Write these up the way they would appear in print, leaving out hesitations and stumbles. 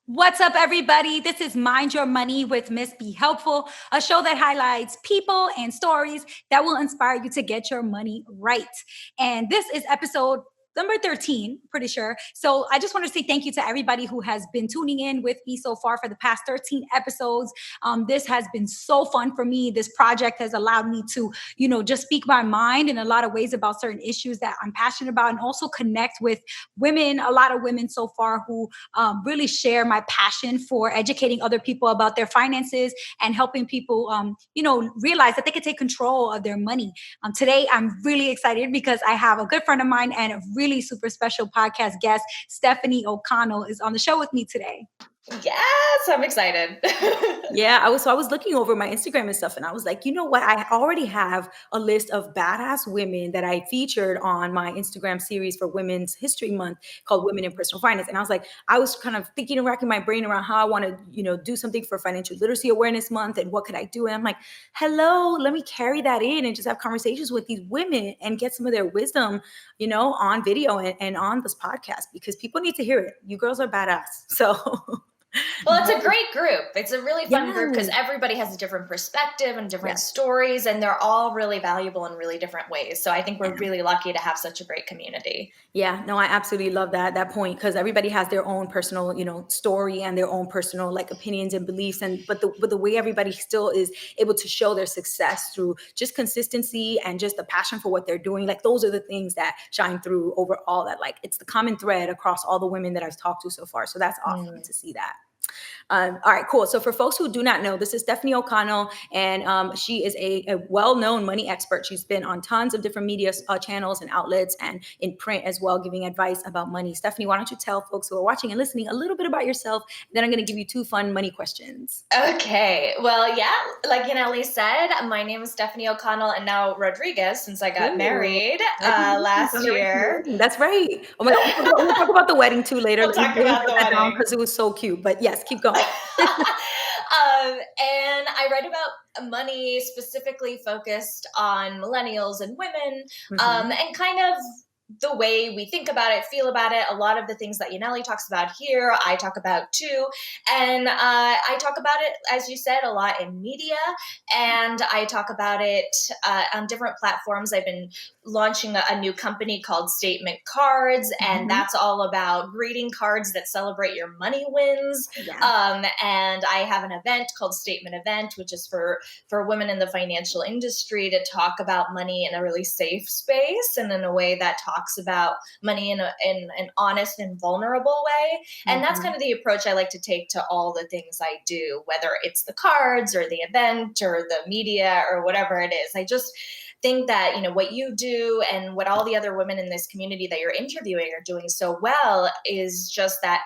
What's up, everybody? This is Mind Your Money with MissBeHelpful, a show that highlights people and stories that will inspire you to get your money right. And this is episode number 13, pretty sure. So I just want to say thank you to everybody who has been tuning in with me so far for the past 13 episodes. This has been so fun for me. This project has allowed me to, just speak my mind in a lot of ways about certain issues that I'm passionate about and also connect with women, a lot of women so far who really share my passion for educating other people about their finances and helping people, realize that they can take control of their money. Today, I'm really excited because I have a good friend of mine and a really super special podcast guest, Stefanie O'Connell, is on the show with me today. Yes, I'm excited. Yeah, I was looking over my Instagram and stuff, and I was like, you know what? I already have a list of badass women that I featured on my Instagram series for Women's History Month called Women in Personal Finance. And I was kind of thinking and racking my brain around how I want to, do something for Financial Literacy Awareness Month and what could I do? And I'm like, hello, let me carry that in and just have conversations with these women and get some of their wisdom, on video and on this podcast because people need to hear it. You girls are badass. So Well, it's a great group. It's a really fun group because everybody has a different perspective and different stories, and they're all really valuable in really different ways. So I think we're really lucky to have such a great community. Yeah, no, I absolutely love that point because everybody has their own personal, story and their own personal opinions and beliefs, but the way everybody still is able to show their success through just consistency and just the passion for what they're doing. Those are the things that shine through over all that. It's the common thread across all the women that I've talked to so far. So that's awesome to see that. All right, cool. So for folks who do not know, this is Stefanie O'Connell, and she is a well-known money expert. She's been on tons of different media channels and outlets and in print as well, giving advice about money. Stefanie, why don't you tell folks who are watching and listening a little bit about yourself? Then I'm going to give you 2 fun money questions. Okay. Well, yeah, like Yaneli said, my name is Stefanie O'Connell and now Rodriguez since I got married last year. That's right. Oh my God, we'll talk about the wedding too later. We'll talk about the wedding. Because it was so cute. But yes, keep going. And I write about money specifically focused on millennials and women, and kind of the way we think about it, feel about it. A lot of the things that Yaneli talks about here, I talk about too. And I talk about it, as you said, a lot in media, and I talk about it on different platforms. I've been launching a new company called Statement Cards, and that's all about greeting cards that celebrate your money wins. And I have an event called Statement Event, which is for women in the financial industry to talk about money in a really safe space and in a way that talks about money in an honest and vulnerable way. And that's kind of the approach I like to take to all the things I do, whether it's the cards or the event or the media or whatever it is. I just think that, what you do and what all the other women in this community that you're interviewing are doing so well is just that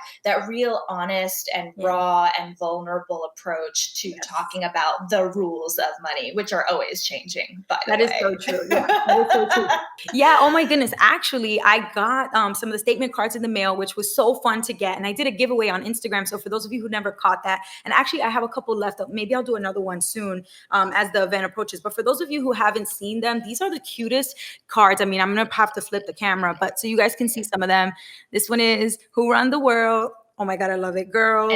real honest and raw and vulnerable approach to talking about the rules of money, which are always changing, by the way. That is so true. Yeah, that is so true. Yeah, oh my goodness. Actually, I got some of the statement cards in the mail, which was so fun to get. And I did a giveaway on Instagram. So for those of you who never caught that, and actually I have a couple left. Maybe I'll do another one soon as the event approaches. But for those of you who haven't seen them, these are the cutest cards. I mean, I'm going to have to flip the camera, but so you guys can see some of them. This one is Who Run the World? Oh my God, I love it. Girl.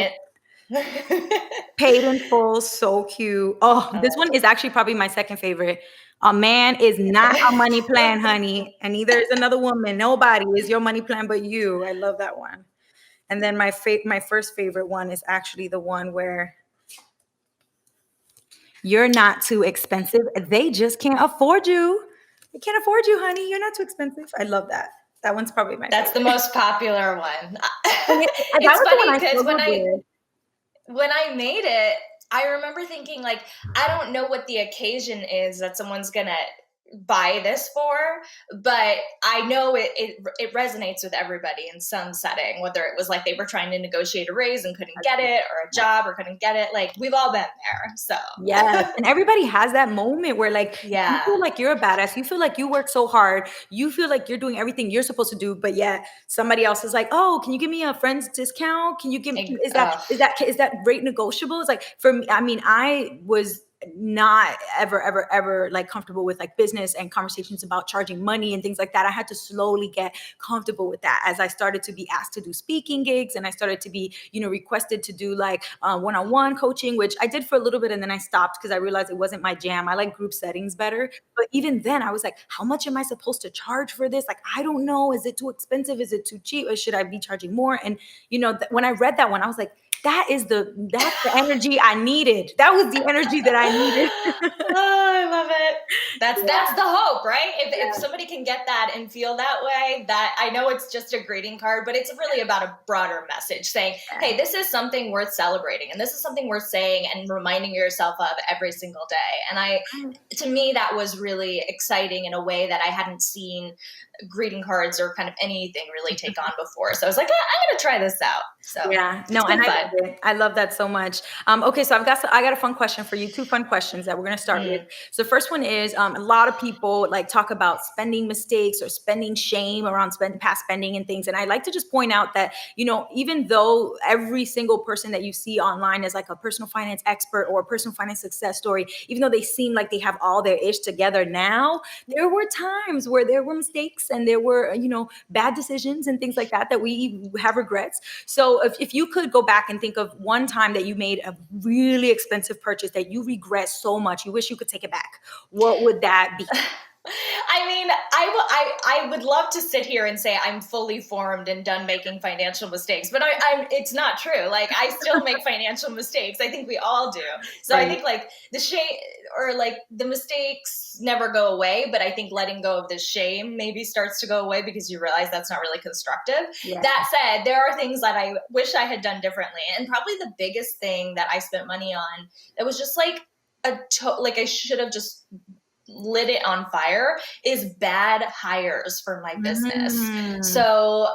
Paid in full. So cute. Oh, this one is actually probably my second favorite. A man is not a money plan, honey. And neither is another woman. Nobody is your money plan but you. I love that one. And then my first favorite one is actually the one where you're not too expensive. They just can't afford you. They can't afford you, honey. You're not too expensive. I love that. That one's probably my That's favorite. the most popular one. It's funny because when I made it, I remember thinking, I don't know what the occasion is that someone's going to buy this for, but I know it resonates with everybody in some setting, whether it was they were trying to negotiate a raise and couldn't get it, or a job or couldn't get it. We've all been there. So yeah, and everybody has that moment where you feel like you're a badass, you feel like you work so hard, you feel like you're doing everything you're supposed to do, but yet somebody else is like, oh, can you give me a friend's discount? Can you give me is that rate negotiable? It's for me, I mean, I was not ever like comfortable with like business and conversations about charging money and things like that. I had to slowly get comfortable with that as I started to be asked to do speaking gigs, and I started to be, requested to do like one-on-one coaching, which I did for a little bit, and then I stopped because I realized it wasn't my jam. I like group settings better. But even then I was like, how much am I supposed to charge for this? Like, I don't know. Is it too expensive? Is it too cheap? Or should I be charging more? And when I read that one, I was like, that's the energy I needed. That was the energy that I needed. Oh, I love it. That's the hope, right? If somebody can get that and feel that way, that I know it's just a greeting card, but it's really about a broader message saying, hey, this is something worth celebrating, and this is something worth saying and reminding yourself of every single day. And to me, that was really exciting in a way that I hadn't seen greeting cards or kind of anything really take on before. So I was like, I'm going to try this out. So yeah, no, and I love that so much. Okay, so I got a fun question for you. 2 fun questions that we're going to start with. So the first one is, a lot of people like talk about spending mistakes or spending shame around past spending and things. And I like to just point out that, even though every single person that you see online is like a personal finance expert or a personal finance success story, even though they seem like they have all their ish together now, there were times where there were mistakes and there were, bad decisions and things like that we have regrets. So if you could go back and think of one time that you made a really expensive purchase that you regret so much, you wish you could take it back, what would that be? I mean, I would love to sit here and say I'm fully formed and done making financial mistakes, but it's not true. Like, I still make financial mistakes. I think we all do. So right. I think like the shame or like the mistakes never go away, but I think letting go of the shame maybe starts to go away because you realize that's not really constructive. Yeah. That said, there are things that I wish I had done differently. And probably the biggest thing that I spent money on that was just like I should have just lit it on fire is bad hires for my business. So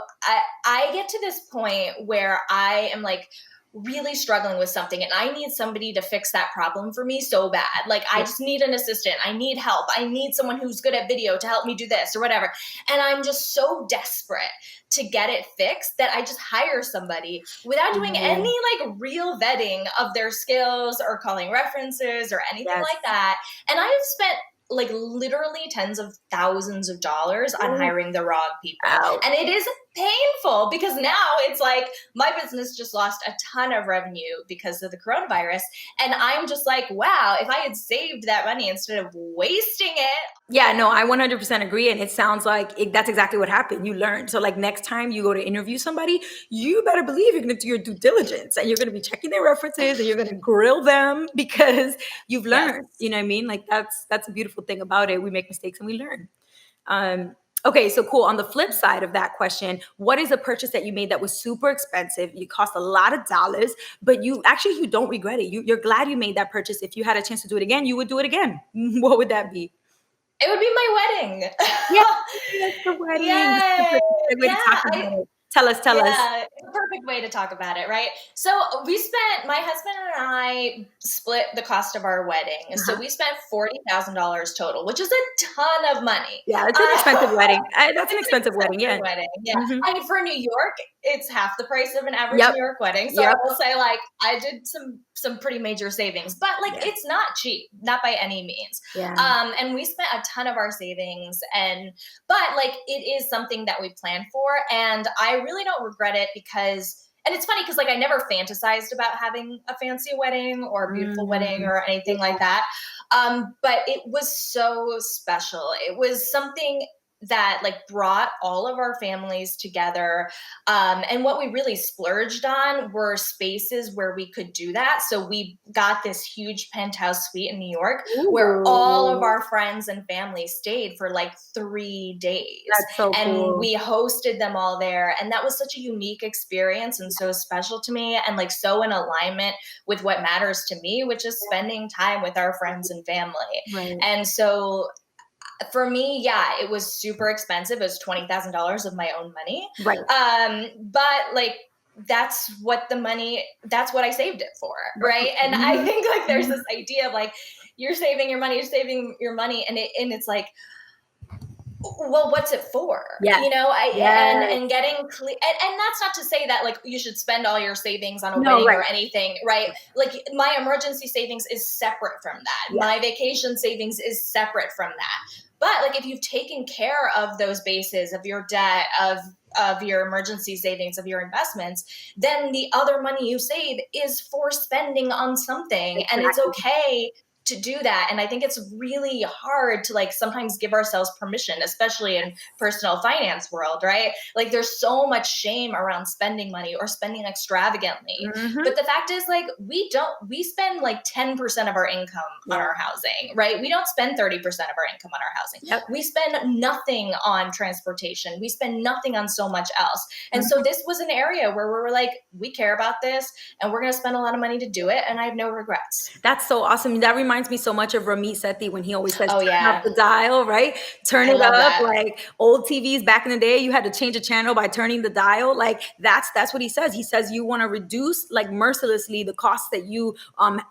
I get to this point where I am like really struggling with something and I need somebody to fix that problem for me so bad. Like, I just need an assistant. I need help. I need someone who's good at video to help me do this or whatever. And I'm just so desperate to get it fixed that I just hire somebody without doing any like real vetting of their skills or calling references or anything like that. And I've spent like literally tens of thousands of dollars on hiring the wrong people. And it is painful because now it's like my business just lost a ton of revenue because of the coronavirus. And I'm just like, wow, if I had saved that money instead of wasting it. Yeah, no, I 100% agree. And it sounds like that's exactly what happened. You learned. So like next time you go to interview somebody, you better believe you're going to do your due diligence and you're going to be checking their references and you're going to grill them because you've learned. You know what I mean? Like that's a beautiful thing about it. We make mistakes and we learn. Okay, so cool. On the flip side of that question, what is a purchase that you made that was super expensive? You cost a lot of dollars, but you don't regret it. You're glad you made that purchase. If you had a chance to do it again, you would do it again. What would that be? It would be my wedding. That's the wedding. Yeah. Tell us. It's a perfect way to talk about it, right? So my husband and I split the cost of our wedding. So we spent $40,000 total, which is a ton of money. Yeah, it's an expensive wedding. That's an expensive wedding, yeah. I mean, for New York, it's half the price of an average New York wedding. So I will say, like, I did some pretty major savings, but like it's not cheap, not by any means. And we spent a ton of our savings, but like it is something that we planned for, and I really don't regret it because, and it's funny because like I never fantasized about having a fancy wedding or a beautiful wedding or anything like that. But it was so special. It was something that like brought all of our families together. And what we really splurged on were spaces where we could do that. So we got this huge penthouse suite in New York where all of our friends and family stayed for like 3 days. That's so cool. And we hosted them all there. And that was such a unique experience and so special to me and like so in alignment with what matters to me, which is spending time with our friends and family. And so for me, it was super expensive. It was $20,000 of my own money. But like, that's what I saved it for. Right. And I think like, there's this idea of like, you're saving your money. And it's like, well, what's it for? Yes. You know, Yes. and getting clear, and that's not to say that like you should spend all your savings on a No, wedding right. or anything, right? Like my emergency savings is separate from that. Yeah. My vacation savings is separate from that. But like if you've taken care of those bases of your debt, of your emergency savings, of your investments, then the other money you save is for spending on something. And it's Exactly. okay to do that. And I think it's really hard to like sometimes give ourselves permission, especially in personal finance world, right? Like there's so much shame around spending money or spending extravagantly. Mhm. But the fact is like we spend like 10% of our income on our housing, right? We don't spend 30% of our income on our housing. Yep. We spend nothing on transportation. We spend nothing on so much else. And so this was an area where we were like, we care about this and we're going to spend a lot of money to do it. And I have no regrets. That's so awesome. That reminds me so much of Ramit Sethi when he always says, Oh, turn yeah. up the dial, right? Turn I it love up. that. Like old TVs back in the day, you had to change a channel by turning the dial. Like that's what he says. He says you want to reduce like mercilessly the costs that you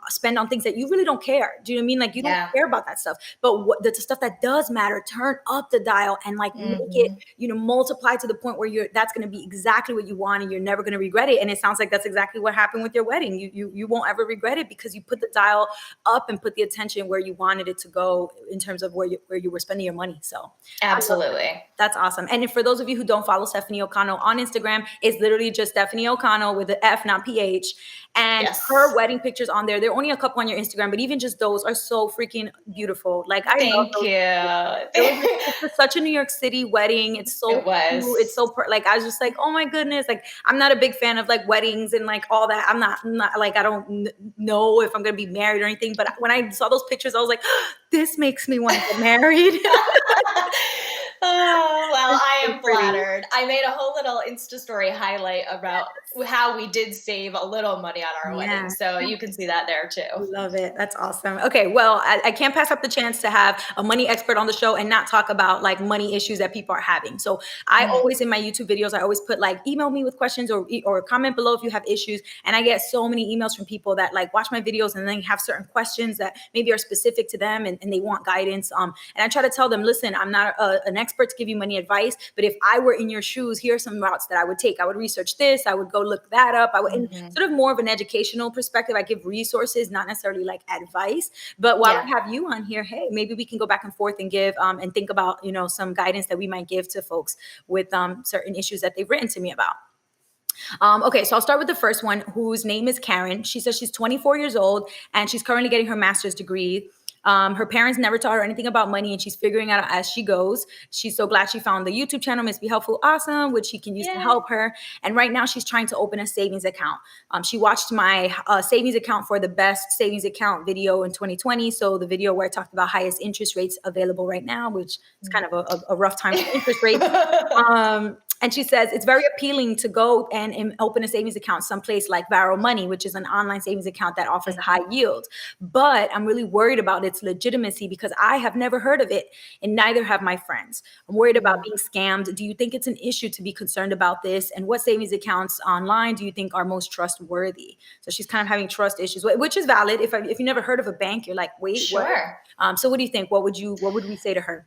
spend on things that you really don't care. Do you know what I mean? Like you don't care about that stuff. But the stuff that does matter, turn up the dial and like make it, you know, multiply to the point where that's going to be exactly what you want and you're never going to regret it. And it sounds like that's exactly what happened with your wedding. You won't ever regret it because you put the dial up and put the attention where you wanted it to go in terms of where you were spending your money. So absolutely. That's awesome. And for those of you who don't follow Stefanie O'Connell on Instagram, it's literally just Stefanie O'Connell with the F, not PH. And her wedding pictures on there, there are only a couple on your Instagram, but even just those are so freaking beautiful. Like I love those. It's such a New York City wedding. It's so cute. It's so like I was just like, oh my goodness. Like I'm not a big fan of like weddings and like all that. I'm not like I don't know if I'm gonna be married or anything. But when I saw those pictures, I was like, oh, this makes me want to get married. Oh, well, I am flattered. I made a whole little Insta story highlight about how we did save a little money on our wedding. So you can see that there too. Love it. That's awesome. Okay. Well, I can't pass up the chance to have a money expert on the show and not talk about like money issues that people are having. So I always, in my YouTube videos, I always put like, email me with questions or comment below if you have issues. And I get so many emails from people that like watch my videos and then have certain questions that maybe are specific to them and they want guidance. And I try to tell them, listen, I'm not an expert to give you money advice, but if I were in your shoes, here are some routes that I would take. I would research this. I would go look that up. I would, in sort of more of an educational perspective, I give resources, not necessarily like advice. But while I have you on here, hey, maybe we can go back and forth and give and think about, you know, some guidance that we might give to folks with certain issues that they've written to me about. Okay, so I'll start with the first one, whose name is Karen. She says she's 24 years old and she's currently getting her master's degree. Her parents never taught her anything about money and she's figuring out as she goes. She's so glad she found the YouTube channel, MissBeHelpful, awesome, which she can use to help her. And right now she's trying to open a savings account. She watched my savings account for the best savings account video in 2020. So the video where I talked about highest interest rates available right now, which is kind of a rough time for interest rates. And she says it's very appealing to go and open a savings account someplace like Varo Money, which is an online savings account that offers a high yield. But I'm really worried about its legitimacy because I have never heard of it and neither have my friends. I'm worried about being scammed. Do you think it's an issue to be concerned about this? And what savings accounts online do you think are most trustworthy? So she's kind of having trust issues, which is valid. If you never heard of a bank, you're like, wait, what? So what do you think? What would we say to her?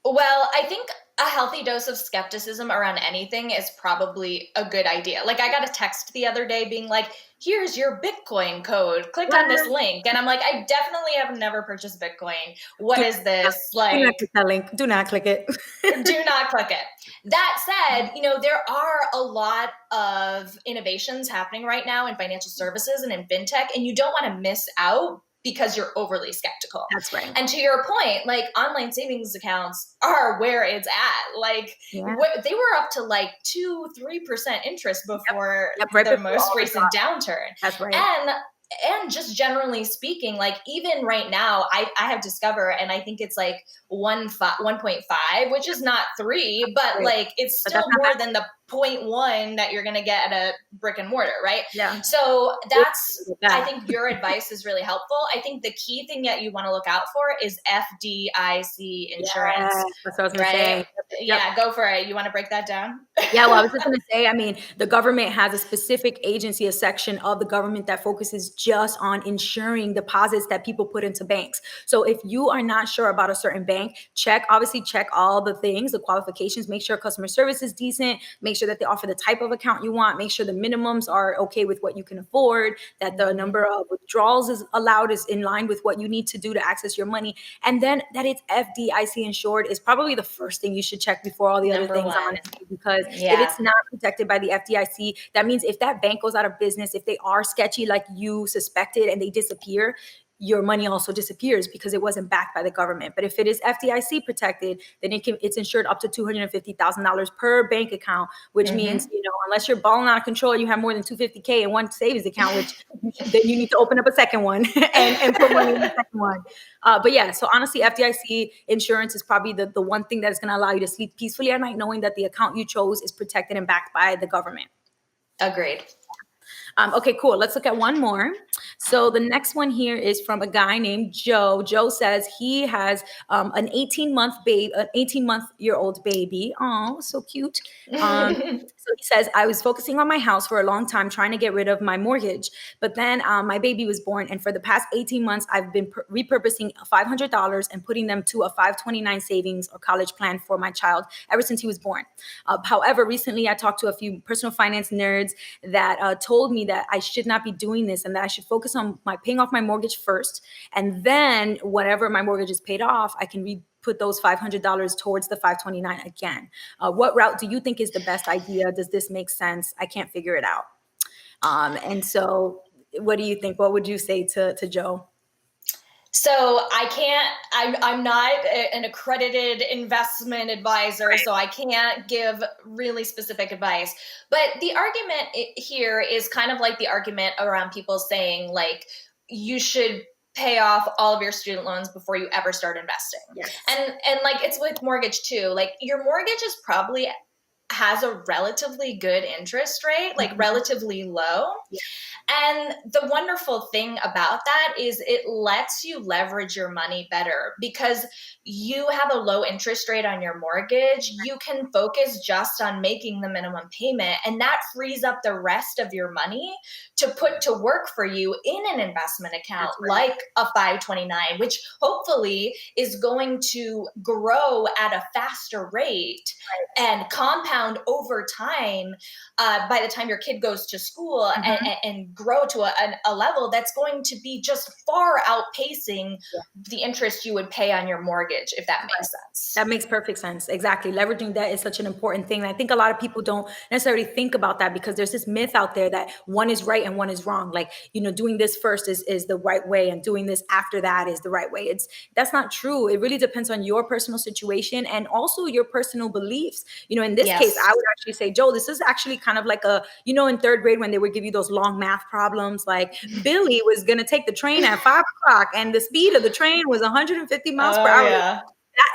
Well, I think a healthy dose of skepticism around anything is probably a good idea. Like I got a text the other day being like, here's your Bitcoin code. Click on this link. And I'm like, I definitely have never purchased Bitcoin. What is this? Like, do not click that link. Do not click it. Do not click it. That said, you know, there are a lot of innovations happening right now in financial services and in fintech, and you don't want to miss out because you're overly skeptical. That's right. And to your point, like online savings accounts are where it's at. Like they were up to like 2-3% interest before the most recent downturn. That's right. And just generally speaking, like even right now, I have Discover and I think it's like 1.5, which is not 3, but like it's still more than the 0.1 that you're going to get at a brick and mortar, right? Yeah. So I think your advice is really helpful. I think the key thing that you want to look out for is FDIC insurance. Yes, that's what I was going to say. Yeah, go for it. You want to break that down? Yeah, well, I was just going to say, I mean, the government has a specific agency, a section of the government that focuses just on insuring deposits that people put into banks. So if you are not sure about a certain bank, obviously check all the things, the qualifications, make sure customer service is decent, make sure that they offer the type of account you want, make sure the minimums are okay with what you can afford, that the number of withdrawals is allowed is in line with what you need to do to access your money. And then that it's FDIC insured is probably the first thing you should check before all the other things, honestly, because if it's not protected by the FDIC, that means if that bank goes out of business, if they are sketchy like you suspected and they disappear, your money also disappears because it wasn't backed by the government. But if it is FDIC protected, then it's insured up to $250,000 per bank account, which means, unless you're balling out of control, you have more than $250K in one savings account, which then you need to open up a second one and put money in the second one. But yeah, so honestly, FDIC insurance is probably the one thing that is going to allow you to sleep peacefully at night, knowing that the account you chose is protected and backed by the government. Agreed. Okay, cool. Let's look at one more. So the next one here is from a guy named Joe. Joe says he has an 18-month-year-old baby. Oh, so cute. So he says, I was focusing on my house for a long time, trying to get rid of my mortgage. But then my baby was born. And for the past 18 months, I've been repurposing $500 and putting them to a 529 savings or college plan for my child ever since he was born. However, recently I talked to a few personal finance nerds that told me that I should not be doing this and that I should focus on paying off my mortgage first. And then whenever my mortgage is paid off, I can put those $500 towards the 529 again. What route do you think is the best idea? Does this make sense? I can't figure it out. And so what do you think? What would you say to Joe? So I'm not an accredited investment advisor, so I can't give really specific advice. But the argument here is kind of like the argument around people saying, like, you should pay off all of your student loans before you ever start investing. Yes. And like, it's with mortgage too. Like, your mortgage is probably has a relatively good interest rate, like relatively low. Yeah. And the wonderful thing about that is it lets you leverage your money better because you have a low interest rate on your mortgage. You can focus just on making the minimum payment, and that frees up the rest of your money to put to work for you in an investment account like a 529, which hopefully is going to grow at a faster rate and compound over time by the time your kid goes to school and grow to a level that's going to be just far outpacing the interest you would pay on your mortgage, if that makes sense. That makes perfect sense. Exactly. Leveraging debt is such an important thing. And I think a lot of people don't necessarily think about that because there's this myth out there that one is right and one is wrong. Like, doing this first is the right way and doing this after that is the right way. That's not true. It really depends on your personal situation and also your personal beliefs. In this case, I would actually say, Joe, this is actually kind of like in third grade when they would give you those long math problems, like Billy was going to take the train at 5 o'clock and the speed of the train was 150 miles per hour. Yeah.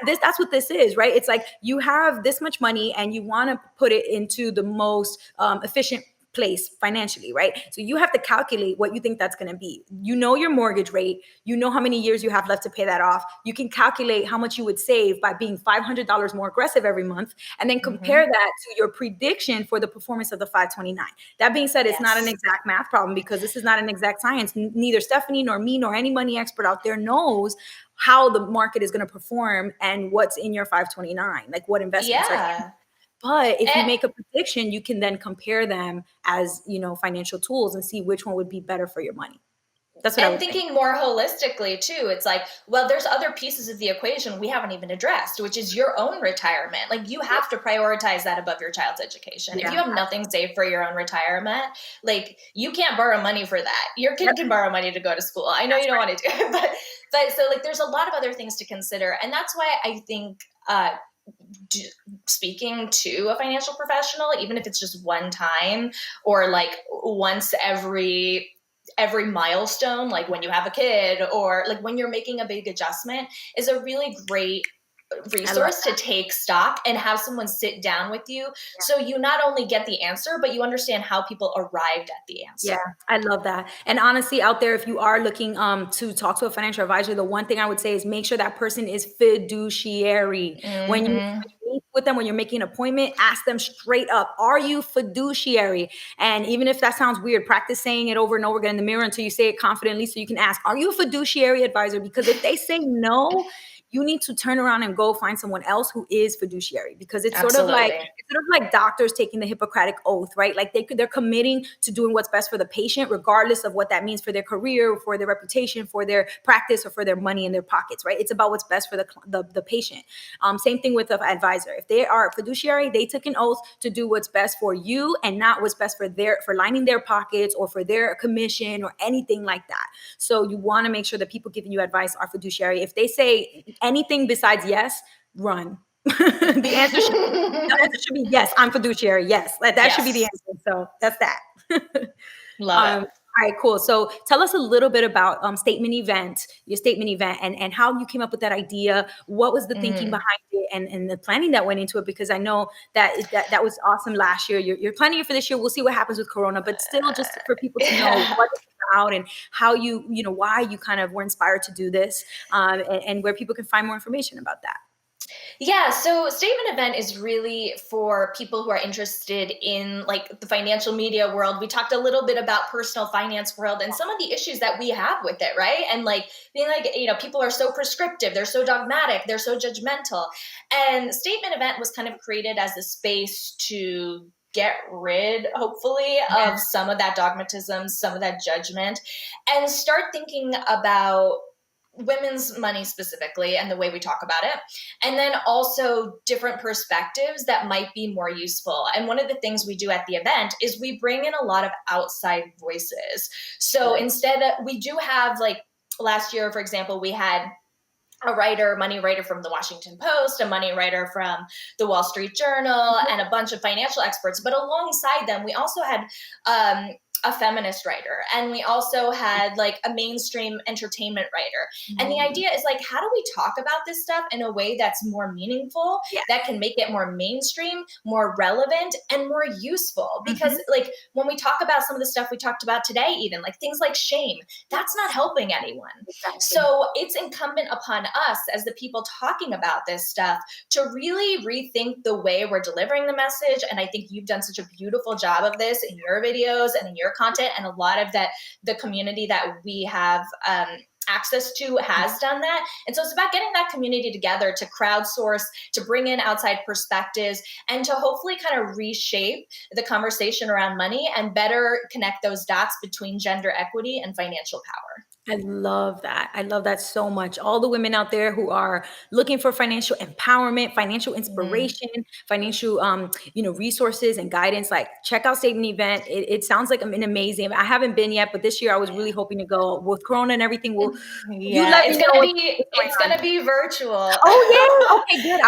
That's what this is, right? It's like you have this much money and you want to put it into the most efficient place financially, right? So you have to calculate what you think that's going to be. Your mortgage rate, how many years you have left to pay that off. You can calculate how much you would save by being $500 more aggressive every month, and then compare that to your prediction for the performance of the 529. That being said, it's not an exact math problem because this is not an exact science. Neither Stefanie nor me nor any money expert out there knows how the market is going to perform and what's in your 529, like what investments are. But if you make a prediction, you can then compare them as, financial tools and see which one would be better for your money. That's what I would thinking more holistically too. It's like, well, there's other pieces of the equation we haven't even addressed, which is your own retirement. Like, you have to prioritize that above your child's education. If you have nothing saved for your own retirement, like, you can't borrow money for that. Your kid can borrow money to go to school. I know you don't want to do it, but so, like, there's a lot of other things to consider. And that's why I think, speaking to a financial professional, even if it's just one time or like once every milestone, like when you have a kid or like when you're making a big adjustment, is a really great resource to take stock and have someone sit down with you. So you not only get the answer, but you understand how people arrived at the answer. Yeah, I love that. And honestly, out there, if you are looking to talk to a financial advisor, the one thing I would say is make sure that person is fiduciary. When you meet with them, when you're making an appointment, ask them straight up, are you fiduciary? And even if that sounds weird, practice saying it over and over again in the mirror until you say it confidently so you can ask, are you a fiduciary advisor? Because if they say no, you need to turn around and go find someone else who is fiduciary, because it's sort of like doctors taking the Hippocratic oath, right? Like they're committing to doing what's best for the patient, regardless of what that means for their career, for their reputation, for their practice, or for their money in their pockets, right? It's about what's best for the patient. Same thing with an advisor. If they are a fiduciary, they took an oath to do what's best for you and not what's best for lining their pockets or for their commission or anything like that. So you want to make sure that people giving you advice are fiduciary. If they say anything besides yes, run. the answer should be yes, I'm fiduciary. Yes, that should be the answer. So that's that. Love it. All right, cool. So tell us a little bit about your statement event, and how you came up with that idea. What was the thinking behind it, and the planning that went into it? Because I know that was awesome last year. You're planning it for this year. We'll see what happens with Corona, but still, just for people to know what it's about and how why you kind of were inspired to do this, and where people can find more information about that. Yeah, so statement event is really for people who are interested in like the financial media world. We talked a little bit about personal finance world and some of the issues that we have with it, right? And like being like, people are so prescriptive, they're so dogmatic, they're so judgmental. And statement event was kind of created as a space to get rid, hopefully, of some of that dogmatism, some of that judgment, and start thinking about women's money specifically and the way we talk about it, and then also different perspectives that might be more useful. And one of the things we do at the event is we bring in a lot of outside voices. So instead we do have, like last year, for example, we had a money writer from the Washington Post, a money writer from the Wall Street Journal, and a bunch of financial experts. But alongside them, we also had a feminist writer, and we also had like a mainstream entertainment writer. And the idea is like, how do we talk about this stuff in a way that's more meaningful, that can make it more mainstream, more relevant, and more useful? Because like when we talk about some of the stuff we talked about today, even like things like shame, that's not helping anyone. So it's incumbent upon us as the people talking about this stuff to really rethink the way we're delivering the message. And I think you've done such a beautiful job of this in your videos and in your content, and a lot of that, the community that we have access to has done that. And so it's about getting that community together to crowdsource, to bring in outside perspectives, and to hopefully kind of reshape the conversation around money and better connect those dots between gender equity and financial power. I love that. I love that so much. All the women out there who are looking for financial empowerment, financial inspiration, financial, resources and guidance, like check out Statement Event. It sounds like an amazing. I haven't been yet, but this year I was really hoping to go. With Corona and everything. It's gonna be virtual. Oh yeah. Okay, good.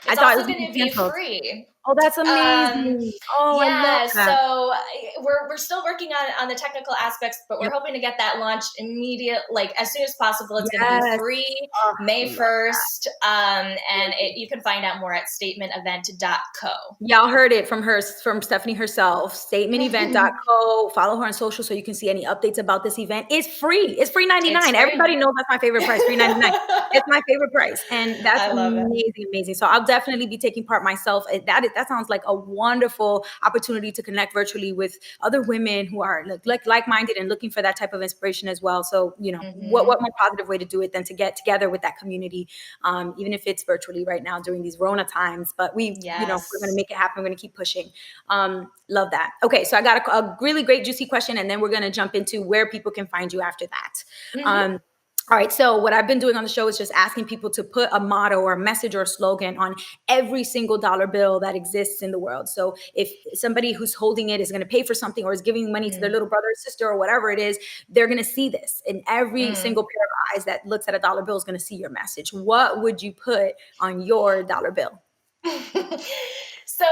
It's also going to be free. Oh, that's amazing. I love that. So we're still working on the technical aspects, but we're hoping to get that launched as soon as possible. It's going to be free May 1st. You can find out more at statementevent.co. Y'all heard it from Stefanie herself, statementevent.co. Follow her on social so you can see any updates about this event. It's free. It's free $99. Everybody knows that's my favorite price, $3.99. It's my favorite price. And that's amazing. So I'll definitely be taking part myself. That sounds like a wonderful opportunity to connect virtually with other women who are like-minded and looking for that type of inspiration as well. So, what more positive way to do it than to get together with that community, even if it's virtually right now during these Rona times. But we're going to make it happen. We're going to keep pushing. Love that. Okay, so I got a really great juicy question, and then we're going to jump into where people can find you after that. All right. So what I've been doing on the show is just asking people to put a motto or a message or a slogan on every single dollar bill that exists in the world. So if somebody who's holding it is going to pay for something or is giving money to their little brother or sister or whatever it is, they're going to see this. And every single pair of eyes that looks at a dollar bill is going to see your message. What would you put on your dollar bill? So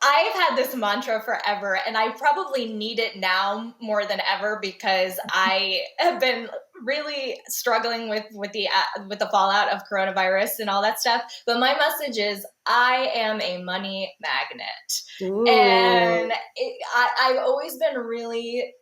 I've had this mantra forever, and I probably need it now more than ever because I have been really struggling with the fallout of coronavirus and all that stuff. But my message is, I am a money magnet. Ooh. And I've always been really,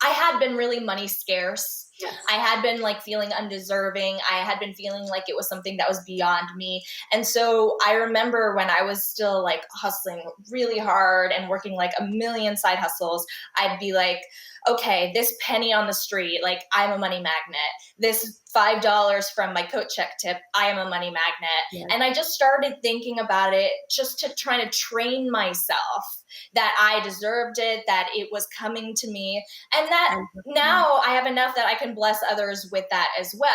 I had been really money scarce. Yes. I had been like feeling undeserving. I had been feeling like it was something that was beyond me. And so I remember when I was still like hustling really hard and working like a million side hustles, I'd be like, okay, this penny on the street, like I'm a money magnet. This $5 from my coat check tip, I am a money magnet. Yes. And I just started thinking about it just to try to train myself that I deserved it, that it was coming to me, and that now I have enough that I can bless others with that as well.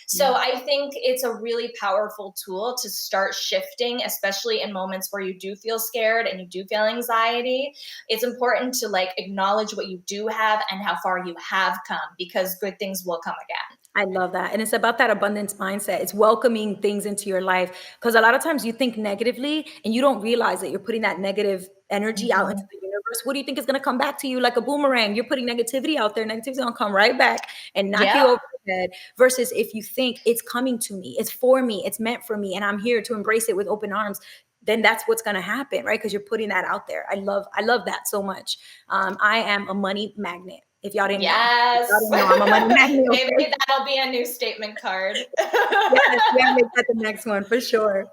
So I think it's a really powerful tool to start shifting, especially in moments where you do feel scared and you do feel anxiety. It's important to like acknowledge what you do have and how far you have come, because good things will come again. I love that. And it's about that abundance mindset. It's welcoming things into your life. Because a lot of times you think negatively and you don't realize that you're putting that negative energy out into the universe. What do you think is going to come back to you like a boomerang? You're putting negativity out there. Negativity's going to come right back and knock you over the head. Versus if you think it's coming to me, it's for me, it's meant for me, and I'm here to embrace it with open arms, then that's what's going to happen, right? Because you're putting that out there. I love that so much. I am a money magnet. If y'all didn't know, I'm a money magnet. Okay? Maybe that'll be a new statement card. Yes, yeah, make that the next one for sure.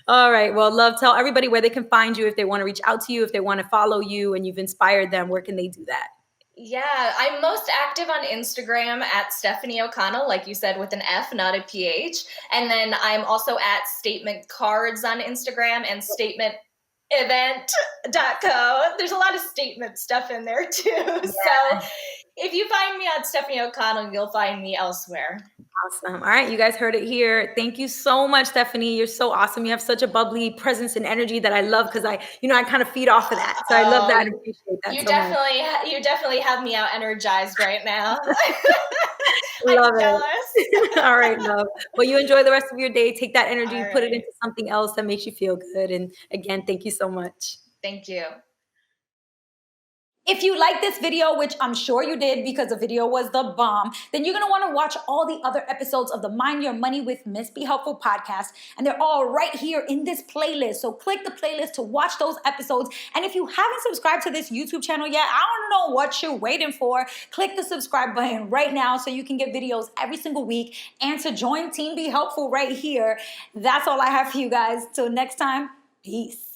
All right. Well, love, tell everybody where they can find you if they want to reach out to you, if they want to follow you and you've inspired them, where can they do that? Yeah, I'm most active on Instagram at Stefanie O'Connell, like you said, with an F, not a PH. And then I'm also at Statement Cards on Instagram and statementevent.co. There's a lot of statement stuff in there too. Yeah. So if you find me on Stefanie O'Connell, you'll find me elsewhere. Awesome. All right. You guys heard it here. Thank you so much, Stefanie. You're so awesome. You have such a bubbly presence and energy that I love, because I kind of feed off of that. So I love that and appreciate that. You definitely have me out energized right now. Love it. All right, love. Well, you enjoy the rest of your day. Take that energy, put it into something else that makes you feel good. And again, thank you so much. Thank you. If you like this video, which I'm sure you did because the video was the bomb, then you're going to want to watch all the other episodes of the Mind Your Money with MissBeHelpful podcast. And they're all right here in this playlist. So click the playlist to watch those episodes. And if you haven't subscribed to this YouTube channel yet, I don't know what you're waiting for. Click the subscribe button right now so you can get videos every single week and to join Team Be Helpful right here. That's all I have for you guys. Till next time, peace.